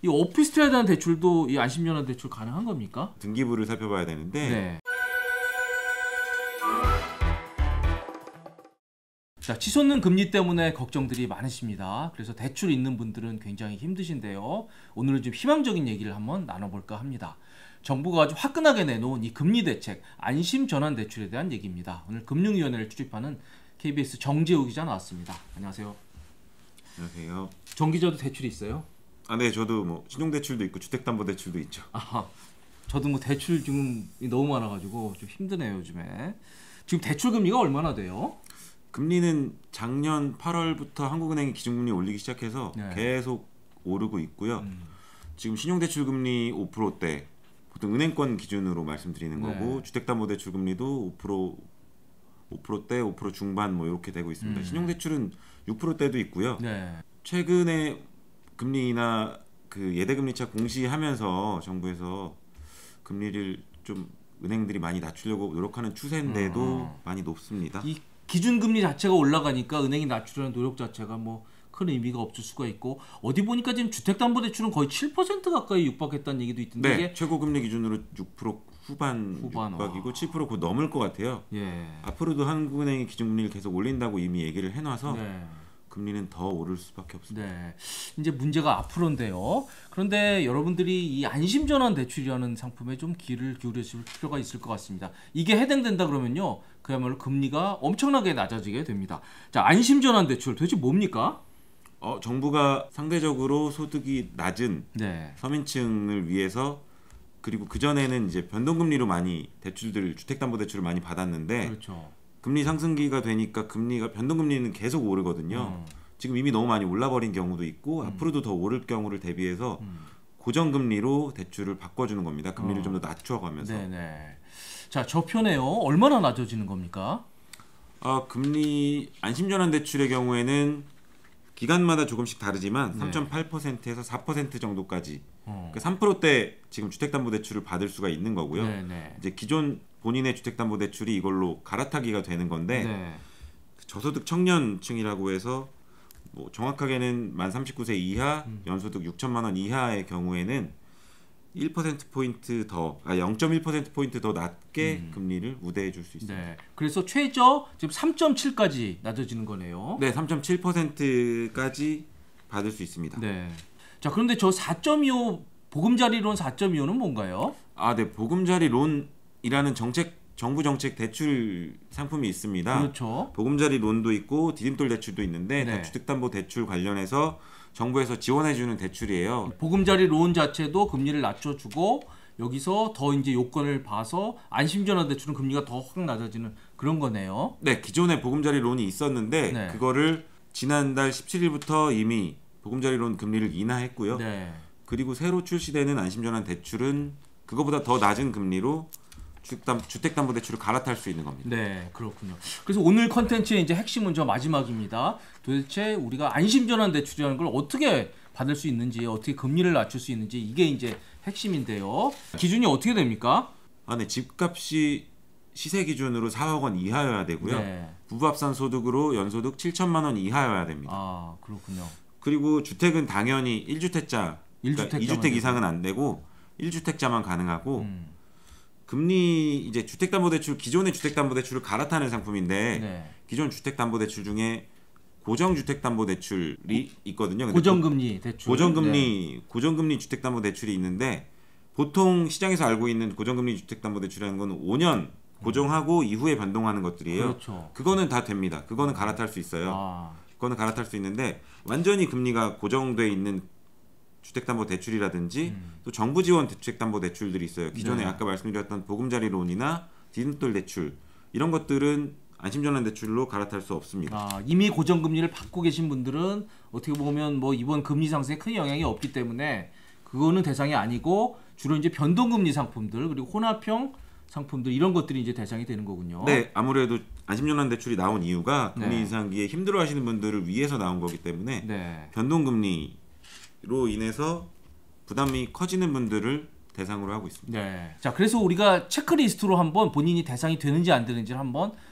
이 오피스텔에 대한 대출도 이 안심전환 대출 가능한 겁니까? 등기부를 살펴봐야 되는데 네. 자, 치솟는 금리 때문에 걱정들이 많으십니다. 그래서 대출 있는 분들은 굉장히 힘드신데요. 오늘은 좀 희망적인 얘기를 한번 나눠볼까 합니다. 정부가 아주 화끈하게 내놓은 이 금리 대책, 안심전환 대출에 대한 얘기입니다. 오늘 금융위원회를 출입하는 KBS 정재우 기자 나왔습니다. 안녕하세요. 안녕하세요. 정 기자도 대출이 있어요? 아, 네, 저도 뭐 신용대출도 있고 주택담보대출도 있죠. 아하, 저도 뭐 대출 지금 너무 많아가지고 좀 힘드네요 요즘에. 지금 대출 금리가 얼마나 돼요? 금리는 작년 8월부터 한국은행이 기준금리 올리기 시작해서 네. 계속 오르고 있고요. 지금 신용대출 금리 5%대, 보통 은행권 기준으로 말씀드리는 거고 네. 주택담보대출 금리도 5%대, 5% 중반 뭐 이렇게 되고 있습니다. 신용대출은 6%대도 있고요. 네. 최근에 금리 인하 그 예대금리차 공시하면서 정부에서 금리를 좀 은행들이 많이 낮추려고 노력하는 추세인데도 많이 높습니다. 이 기준금리 자체가 올라가니까 은행이 낮추려는 노력 자체가 뭐 큰 의미가 없을 수가 있고, 어디 보니까 지금 주택담보대출은 거의 7% 가까이 육박했다는 얘기도 있던데. 네, 이게 최고금리 기준으로 6% 후반 육박이고 7% 곧 넘을 것 같아요. 예. 앞으로도 한국은행이 기준금리를 계속 올린다고 이미 얘기를 해놔서 네. 금리는 더 오를 수밖에 없습니다. 네. 이제 문제가 앞으로인데요. 그런데 여러분들이 이 안심전환 대출이라는 상품에 좀 귀를 기울이실 필요가 있을 것 같습니다. 이게 해당된다 그러면요, 그야말로 금리가 엄청나게 낮아지게 됩니다. 자, 안심전환 대출 도대체 뭡니까? 정부가 상대적으로 소득이 낮은 네. 서민층을 위해서, 그리고 그 전에는 이제 변동금리로 많이 주택담보대출을 많이 받았는데 그렇죠. 금리 상승기가 되니까 변동금리는 계속 오르거든요. 지금 이미 너무 많이 올라버린 경우도 있고 앞으로도 더 오를 경우를 대비해서 고정금리로 대출을 바꿔주는 겁니다. 금리를 좀 더 낮춰가면서. 네네. 자, 저편에요. 얼마나 낮아지는 겁니까? 금리 안심전환 대출의 경우에는 기간마다 조금씩 다르지만 네. 3.8%에서 4% 정도까지, 그 3%대 지금 주택담보대출을 받을 수가 있는 거고요. 네네. 이제 기존 본인의 주택담보대출이 이걸로 갈아타기가 되는 건데 네. 저소득 청년층이라고 해서 뭐 정확하게는 만 39세 이하, 연소득 6천만 원 이하의 경우에는 1%포인트 0.1%포인트 더 낮게 금리를 우대해 줄 수 있습니다. 네. 그래서 최저 지금 3.7까지 낮아지는 거네요. 네, 3.7%까지 받을 수 있습니다. 네. 자, 그런데 저 4.25 보금자리론 4.25는 뭔가요? 네, 보금자리론이라는 정부 정책 대출 상품이 있습니다. 그렇죠. 보금자리 론도 있고 디딤돌 대출도 있는데 네. 다 주택담보대출 관련해서 정부에서 지원해주는 대출이에요. 보금자리 론 자체도 금리를 낮춰주고 여기서 더 이제 요건을 봐서 안심전환 대출은 금리가 더 확 낮아지는 그런 거네요. 네, 기존에 보금자리 론이 있었는데 네. 그거를 지난달 17일부터 이미 보금자리 론 금리를 인하했고요. 네. 그리고 새로 출시되는 안심전환 대출은 그거보다 더 낮은 금리로 주택담보대출을 갈아탈 수 있는 겁니다. 네, 그렇군요. 그래서 오늘 컨텐츠의 이제 핵심은 저 마지막입니다. 도대체 우리가 안심전환 대출이라는 걸 어떻게 받을 수 있는지, 어떻게 금리를 낮출 수 있는지, 이게 이제 핵심인데요. 기준이 어떻게 됩니까? 네, 집값이 시세 기준으로 4억 원 이하여야 되고요. 네. 부부 합산 소득으로 연소득 7천만 원 이하여야 됩니다. 아, 그렇군요. 그리고 주택은 당연히 1주택자, 그러니까 1주택자만 2주택 이상은 안 되고 1주택자만 가능하고, 금리 이제 주택담보대출, 기존의 주택담보대출을 갈아타는 상품인데 네. 기존 주택담보대출 중에 고정주택담보대출이 있거든요. 근데 고정금리 대출. 네. 고정금리 주택담보대출이 있는데 보통 시장에서 알고 있는 고정금리 주택담보대출이라는 건 5년 고정하고 이후에 변동하는 것들이에요. 그렇죠. 그거는 다 됩니다. 그거는 갈아탈 수 있어요. 그거는 갈아탈 수 있는데 완전히 금리가 고정돼 있는 주택담보대출이라든지 또 정부 지원 주택담보대출들이 있어요. 기존에 네. 아까 말씀드렸던 보금자리 론이나 디딤돌 대출, 이런 것들은 안심전환 대출로 갈아탈 수 없습니다. 이미 고정금리를 받고 계신 분들은 어떻게 보면 뭐 이번 금리 상승에 큰 영향이 없기 때문에 그거는 대상이 아니고, 주로 이제 변동금리 상품들 그리고 혼합형 상품들, 이런 것들이 이제 대상이 되는 거군요. 네, 아무래도 안심전환 대출이 나온 이유가 금리 네. 인상기에 힘들어하시는 분들을 위해서 나온 거기 때문에 네. 변동금리로 인해서 부담이 커지는 분들을 대상으로 하고 있습니다. 네. 자, 그래서 우리가 체크리스트로 한번 본인이 대상이 되는지 안 되는지를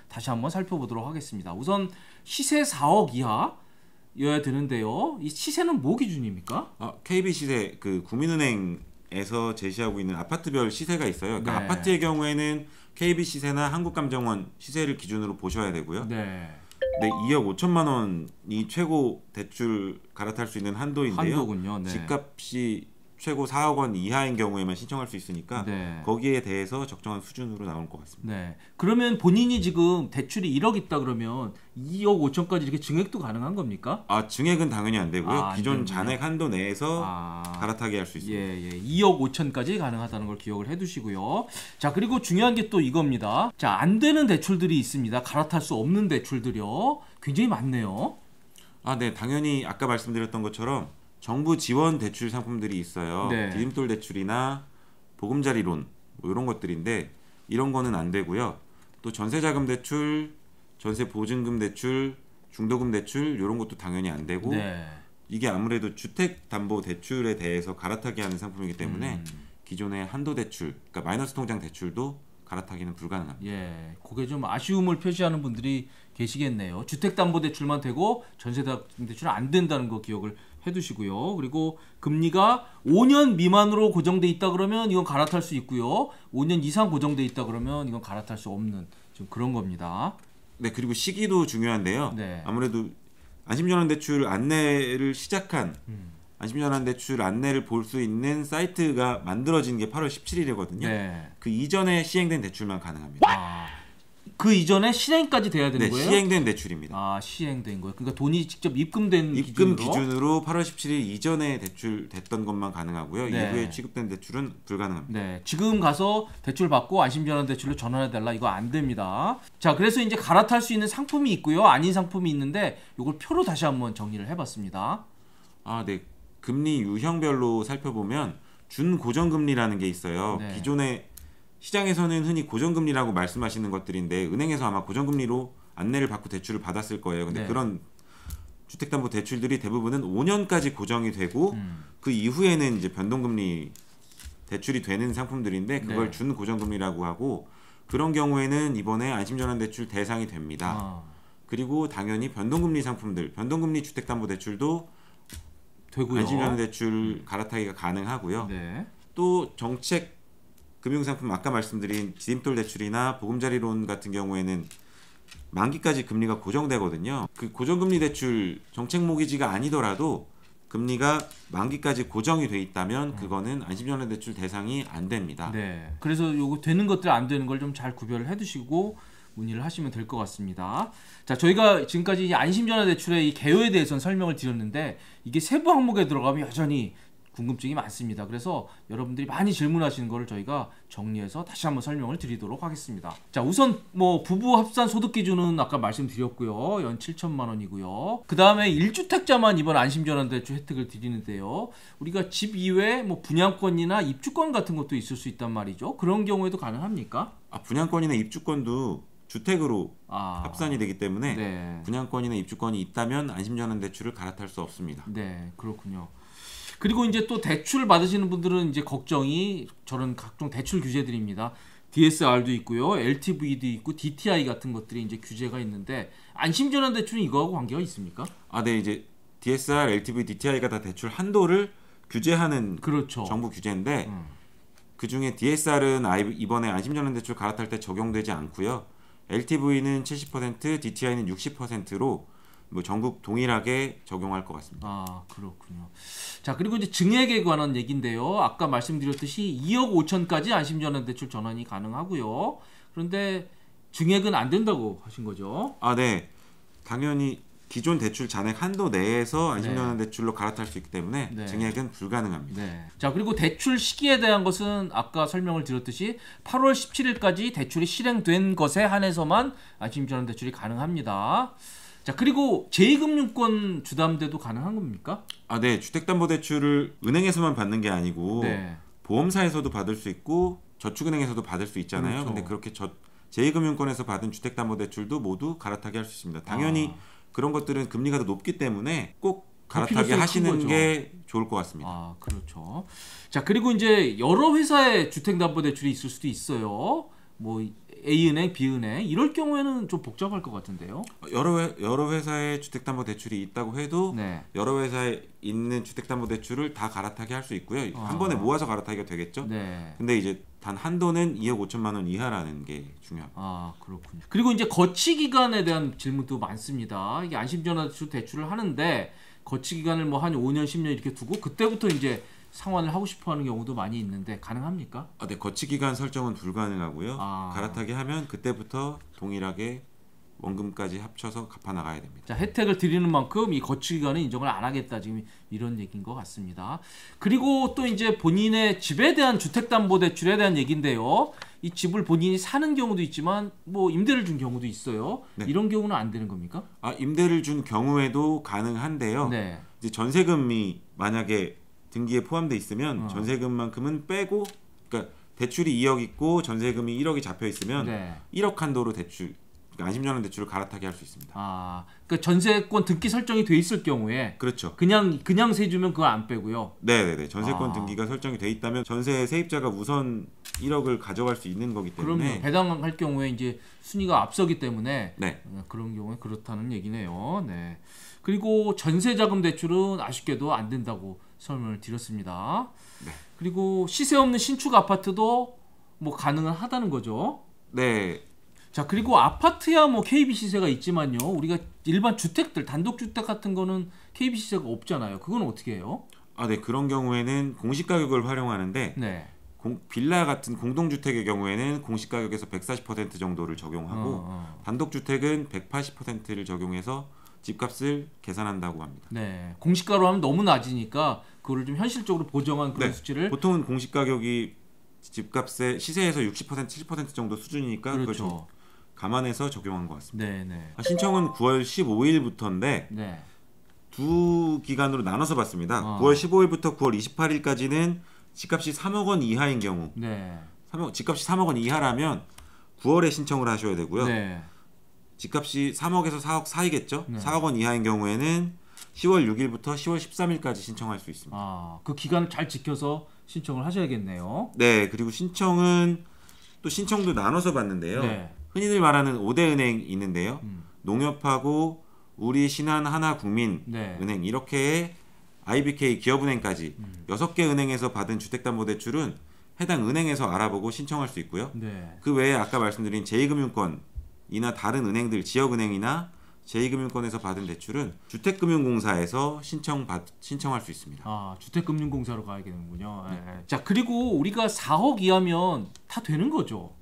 다시 한번 살펴보도록 하겠습니다. 우선 시세 4억 이하, 시세여야 되는데요. 이 시세는 뭐 기준입니까? KB 시세 그 국민은행에서 제시하고 있는 아파트별 시세가 있어요. 그러니까 네. 아파트의 경우에는 KB 시세나 한국감정원 시세를 기준으로 보셔야 되고요. 네. 네, 2억 5천만 원이 최고 대출 갈아탈 수 있는 한도인데요. 한도군요. 네. 집값이 최고 4억 원 이하인 경우에만 신청할 수 있으니까 네. 거기에 대해서 적정한 수준으로 나올 것 같습니다. 네. 그러면 본인이 지금 대출이 1억 있다 그러면 2억 5천까지 이렇게 증액도 가능한 겁니까? 증액은 당연히 안 되고요. 안 기존 되는군요. 잔액 한도 내에서 갈아타게 할 수 있습니다. 예. 2억 5천까지 가능하다는 걸 기억을 해두시고요. 자, 그리고 중요한 게 또 이겁니다. 자, 안 되는 대출들이 있습니다. 갈아탈 수 없는 대출들이요. 굉장히 많네요. 네, 당연히 아까 말씀드렸던 것처럼 정부 지원 대출 상품들이 있어요. 네. 디딤돌 대출이나 보금자리론 뭐 이런 것들인데 이런 거는 안 되고요. 또 전세자금 대출, 전세 보증금 대출, 중도금 대출 이런 것도 당연히 안 되고 네. 이게 아무래도 주택담보 대출에 대해서 갈아타게 하는 상품이기 때문에 기존의 한도 대출, 그러니까 마이너스 통장 대출도 갈아타기는 불가능합니다. 예, 그게 좀 아쉬움을 표시하는 분들이 계시겠네요. 주택담보대출만 되고 전세대출은 안 된다는 거 기억을 해두시고요. 그리고 금리가 5년 미만으로 고정돼 있다 그러면 이건 갈아탈 수 있고요. 5년 이상 고정돼 있다 그러면 이건 갈아탈 수 없는 좀 그런 겁니다. 네, 그리고 시기도 중요한데요. 네. 아무래도 안심전환 대출 안내를 시작한 안심전환 대출 안내를 볼 수 있는 사이트가 만들어진 게 8월 17일이거든요. 네. 그 이전에 시행된 대출만 가능합니다. 그 이전에 실행까지 돼야 되는 네, 거예요? 시행된 대출입니다. 시행된 거예요. 그러니까 돈이 직접 입금된 입금 기준으로 8월 17일 이전에 대출 됐던 것만 가능하고요. 네. 이후에 취급된 대출은 불가능합니다. 네, 지금 가서 대출 받고 안심전환 대출로 전환해 달라 이거 안 됩니다. 자, 그래서 이제 갈아탈 수 있는 상품이 있고요, 아닌 상품이 있는데 이걸 표로 다시 한번 정리를 해봤습니다. 네, 금리 유형별로 살펴보면 준고정금리라는 게 있어요. 네. 기존에 시장에서는 흔히 고정금리라고 말씀하시는 것들인데 은행에서 아마 고정금리로 안내를 받고 대출을 받았을 거예요. 근데 네. 그런 주택담보 대출들이 대부분은 5년까지 고정이 되고 그 이후에는 이제 변동금리 대출이 되는 상품들인데 그걸 네. 준고정금리라고 하고 그런 경우에는 이번에 안심전환 대출 대상이 됩니다. 그리고 당연히 변동금리 상품들, 변동금리 주택담보대출도 되고요. 안심전환 대출 갈아타기가 가능하고요. 네. 또 정책 금융상품 아까 말씀드린 디딤돌 대출이나 보금자리론 같은 경우에는 만기까지 금리가 고정되거든요. 그 고정금리 대출 정책 모기지가 아니더라도 금리가 만기까지 고정이 돼 있다면 그거는 안심전환 대출 대상이 안 됩니다. 네. 그래서 요거 되는 것들 안 되는 걸 좀 잘 구별을 해두시고 문의를 하시면 될 것 같습니다. 자, 저희가 지금까지 이 안심전환 대출의 이 개요에 대해서는 설명을 드렸는데 이게 세부 항목에 들어가면 여전히 궁금증이 많습니다. 그래서 여러분들이 많이 질문하시는 거를 저희가 정리해서 다시 한번 설명을 드리도록 하겠습니다. 자, 우선 뭐 부부 합산 소득 기준은 아까 말씀드렸고요. 연 7천만 원이고요. 그 다음에 1주택자만 이번 안심전환 대출 혜택을 드리는데요. 우리가 집 이외에 뭐 분양권이나 입주권 같은 것도 있을 수 있단 말이죠. 그런 경우에도 가능합니까? 분양권이나 입주권도 주택으로 합산이 되기 때문에 네. 분양권이나 입주권이 있다면 안심전환 대출을 갈아탈 수 없습니다. 네, 그렇군요. 그리고 이제 또 대출 받으시는 분들은 이제 걱정이 저런 각종 대출 규제들입니다. DSR도 있고요, LTV도 있고 DTI 같은 것들이 이제 규제가 있는데 안심전환 대출은 이거하고 관계가 있습니까? 네, 이제 DSR, LTV, DTI가 다 대출 한도를 규제하는 그렇죠. 정부 규제인데 그 중에 DSR은 이번에 안심전환 대출 갈아탈 때 적용되지 않고요. LTV는 70%, DTI는 60%로 뭐 전국 동일하게 적용할 것 같습니다. 그렇군요. 자, 그리고 이제 증액에 관한 얘기인데요. 아까 말씀드렸듯이 2억 5천까지 안심전환 대출 전환이 가능하고요. 그런데 증액은 안 된다고 하신 거죠? 네. 당연히 기존 대출 잔액 한도 내에서 안심전환 대출로 갈아탈 수 있기 때문에 증액은 불가능합니다. 네. 자, 그리고 대출 시기에 대한 것은 아까 설명을 드렸듯이 8월 17일까지 대출이 실행된 것에 한해서만 안심전환 대출이 가능합니다. 자, 그리고 제2금융권 주담대도 가능한 겁니까? 네. 주택담보대출을 은행에서만 받는 게 아니고 보험사에서도 받을 수 있고 저축은행에서도 받을 수 있잖아요. 그렇죠. 근데 그렇게 제2금융권에서 받은 주택담보대출도 모두 갈아타게 할 수 있습니다. 당연히 그런 것들은 금리가 더 높기 때문에 꼭 갈아타게 하시는 게 좋을 것 같습니다. 그렇죠. 자, 그리고 이제 여러 회사의 주택담보대출이 있을 수도 있어요. 뭐 A은행, B은행 이럴 경우에는 좀 복잡할 것 같은데요. 여러 회사의 주택담보대출이 있다고 해도 네. 여러 회사에 있는 주택담보대출을 다 갈아타기 할 수 있고요. 아. 한 번에 모아서 갈아타기가 되겠죠. 네. 근데 이제 단 한도는 2억 5천만 원 이하라는 게 중요합니다. 아 그렇군요. 그리고 이제 거치 기간에 대한 질문도 많습니다. 이게 안심전화대출 대출을 하는데 거치 기간을 뭐 한 5년, 10년 이렇게 두고 그때부터 이제 상환을 하고 싶어하는 경우도 많이 있는데 가능합니까? 네, 거치 기간 설정은 불가능하고요. 아. 갈아타기 하면 그때부터 동일하게 원금까지 합쳐서 갚아 나가야 됩니다. 자, 혜택을 드리는 만큼 이 거치 기간은 인정을 안 하겠다 지금 이런 얘기인 것 같습니다. 그리고 또 이제 본인의 집에 대한 주택담보대출에 대한 얘기인데요. 이 집을 본인이 사는 경우도 있지만 뭐 임대를 준 경우도 있어요. 네. 이런 경우는 안 되는 겁니까? 임대를 준 경우에도 가능한데요. 네. 이제 전세금이 만약에 등기에 포함돼 있으면 전세금만큼은 빼고, 그러니까 대출이 2억 있고 전세금이 1억이 잡혀 있으면 네. 1억 한도로 대출, 그러니까 안심전환 대출을 갈아타기 할 수 있습니다. 아, 그러니까 전세권 등기 설정이 돼 있을 경우에 그렇죠. 그냥 세 주면 그거 안 빼고요. 네네네. 전세권 아. 등기가 설정이 돼 있다면 전세 세입자가 우선 1억을 가져갈 수 있는 거기 때문에. 그럼요. 배당할 경우에 이제 순위가 앞서기 때문에 네. 그런 경우에 그렇다는 얘기네요. 네. 그리고 전세자금 대출은 아쉽게도 안 된다고 설명을 드렸습니다. 네. 그리고 시세 없는 신축 아파트도 뭐 가능은 하다는 거죠. 네. 자, 그리고 아파트야 뭐 KB 시세가 있지만요. 우리가 일반 주택들, 단독 주택 같은 거는 KB 시세가 없잖아요. 그건 어떻게 해요? 네. 그런 경우에는 공시가격을 활용하는데 네. 빌라 같은 공동주택의 경우에는 공시가격에서 140% 정도를 적용하고 단독주택은 180%를 적용해서 집값을 계산한다고 합니다. 네. 공시가로 하면 너무 낮으니까 그거를 좀 현실적으로 보정한 그런 네. 수치를 보통은 공시가격이 집값의 시세에서 60% 70% 정도 수준이니까 그걸 좀 그렇죠. 감안해서 적용한 것 같습니다. 네, 네. 신청은 9월 15일부터인데 네. 두 기간으로 나눠서 봤습니다. 어. 9월 15일부터 9월 28일까지는 집값이 3억 원 이하인 경우, 네. 집값이 3억 원 이하라면 9월에 신청을 하셔야 되고요. 네. 집값이 3억에서 4억 사이겠죠. 네. 4억 원 이하인 경우에는 10월 6일부터 10월 13일까지 신청할 수 있습니다. 아, 그 기간을 잘 지켜서 신청을 하셔야겠네요. 네, 그리고 신청은 또 신청도 나눠서 봤는데요. 네. 흔히들 말하는 5대 은행 있는데요. 농협하고 우리 신한 하나국민은행 네. 이렇게 IBK 기업은행까지 6개 은행에서 받은 주택담보대출은 해당 은행에서 알아보고 신청할 수 있고요. 네. 그 외에 아까 말씀드린 제2금융권이나 다른 은행들, 지역은행이나 제2금융권에서 받은 대출은 주택금융공사에서 신청할 수 있습니다. 아, 주택금융공사로 가야 되는군요. 네. 자, 그리고 우리가 4억 이하면 다 되는 거죠.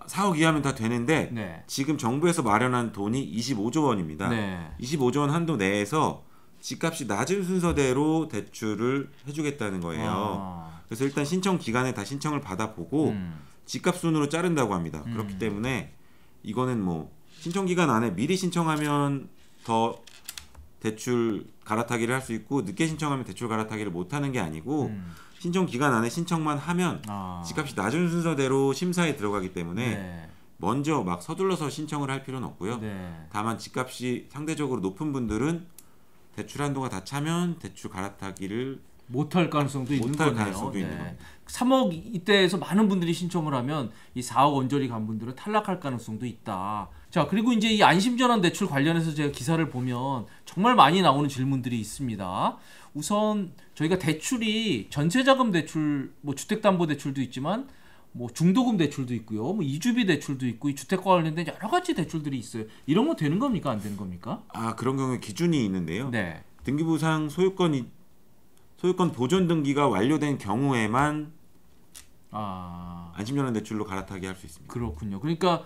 4억 이하면 다 되는데 네. 지금 정부에서 마련한 돈이 25조 원입니다. 네. 25조 원 한도 내에서 집값이 낮은 순서대로 대출을 해주겠다는 거예요. 아. 그래서 일단 신청 기간에 다 신청을 받아보고 집값 순으로 자른다고 합니다. 그렇기 때문에 이거는 뭐 신청 기간 안에 미리 신청하면 더 대출 갈아타기를 할 수 있고 늦게 신청하면 대출 갈아타기를 못하는 게 아니고 신청 기간 안에 신청만 하면 집값이 낮은 순서대로 심사에 들어가기 때문에 네. 먼저 막 서둘러서 신청을 할 필요는 없고요. 네. 다만 집값이 상대적으로 높은 분들은 대출 한도가 다 차면 대출 갈아타기를 못할 가능성도 있는 못할 거네요. 가능성도 있는 겁니다. 3억 이때에서 많은 분들이 신청을 하면 이 4억 언저리 간 분들은 탈락할 가능성도 있다. 자, 그리고 이제 이 안심전환 대출 관련해서 제가 기사를 보면 정말 많이 나오는 질문들이 있습니다. 우선 저희가 대출이 전세자금 대출, 뭐 주택담보대출도 있지만 뭐 중도금 대출도 있고요, 뭐 이주비 대출도 있고 이 주택과 관련된 여러 가지 대출들이 있어요. 이런 거 되는 겁니까, 안 되는 겁니까? 그런 경우에 기준이 있는데요. 네. 등기부상 소유권 보존 등기가 완료된 경우에만 안심전환 대출로 갈아타기 할 수 있습니다. 그렇군요. 그러니까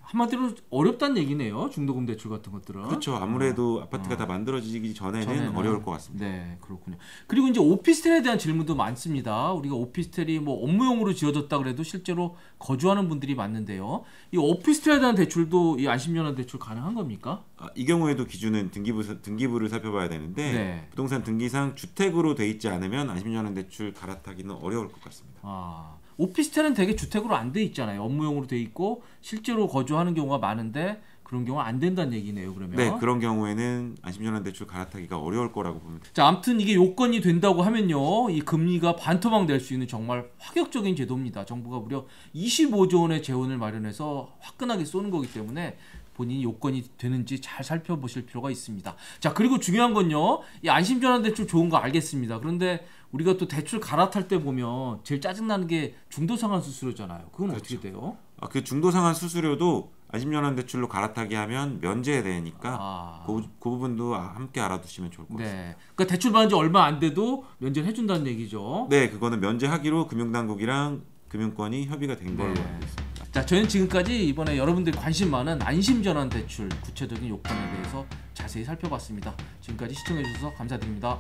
한마디로 어렵다는 얘기네요. 중도금 대출 같은 것들은. 그렇죠. 아무래도 아파트가 다 만들어지기 전에는 어려울 것 같습니다. 네, 그렇군요. 그리고 이제 오피스텔에 대한 질문도 많습니다. 우리가 오피스텔이 뭐 업무용으로 지어졌다 그래도 실제로 거주하는 분들이 많은데요. 이 오피스텔에 대한 대출도 이 안심전환 대출 가능한 겁니까? 이 경우에도 기준은 등기부를 살펴봐야 되는데 네. 부동산 등기상 주택으로 돼 있지 않으면 안심전환 대출 갈아타기는 어려울 것 같습니다. 오피스텔은 되게 주택으로 안 돼 있잖아요. 업무용으로 돼 있고 실제로 거주하는 경우가 많은데 그런 경우 안 된다는 얘기네요. 그러면. 네, 그런 경우에는 안심전환대출 갈아타기가 어려울 거라고 보면 됩니다. 자, 아무튼 이게 요건이 된다고 하면요, 이 금리가 반토막 낼 수 있는 정말 파격적인 제도입니다. 정부가 무려 25조 원의 재원을 마련해서 화끈하게 쏘는 거기 때문에 본인이 요건이 되는지 잘 살펴보실 필요가 있습니다. 자, 그리고 중요한 건요, 이 안심전환대출 좋은 거 알겠습니다. 그런데 우리가 또 대출 갈아탈 때 보면 제일 짜증나는 게 중도상환 수수료잖아요. 그건 그렇죠. 어떻게 돼요? 그 중도상환 수수료도 안심전환대출로 갈아타기 하면 면제되니까 그 부분도 함께 알아두시면 좋을 것 같습니다. 네, 그러니까 대출 받은 지 얼마 안 돼도 면제를 해준다는 얘기죠. 네, 그거는 면제하기로 금융당국이랑 금융권이 협의가 된 걸로 네. 알고 있습니다. 자, 저희는 지금까지 이번에 여러분들이 관심 많은 안심전환대출 구체적인 요건에 대해서 자세히 살펴봤습니다. 지금까지 시청해주셔서 감사드립니다.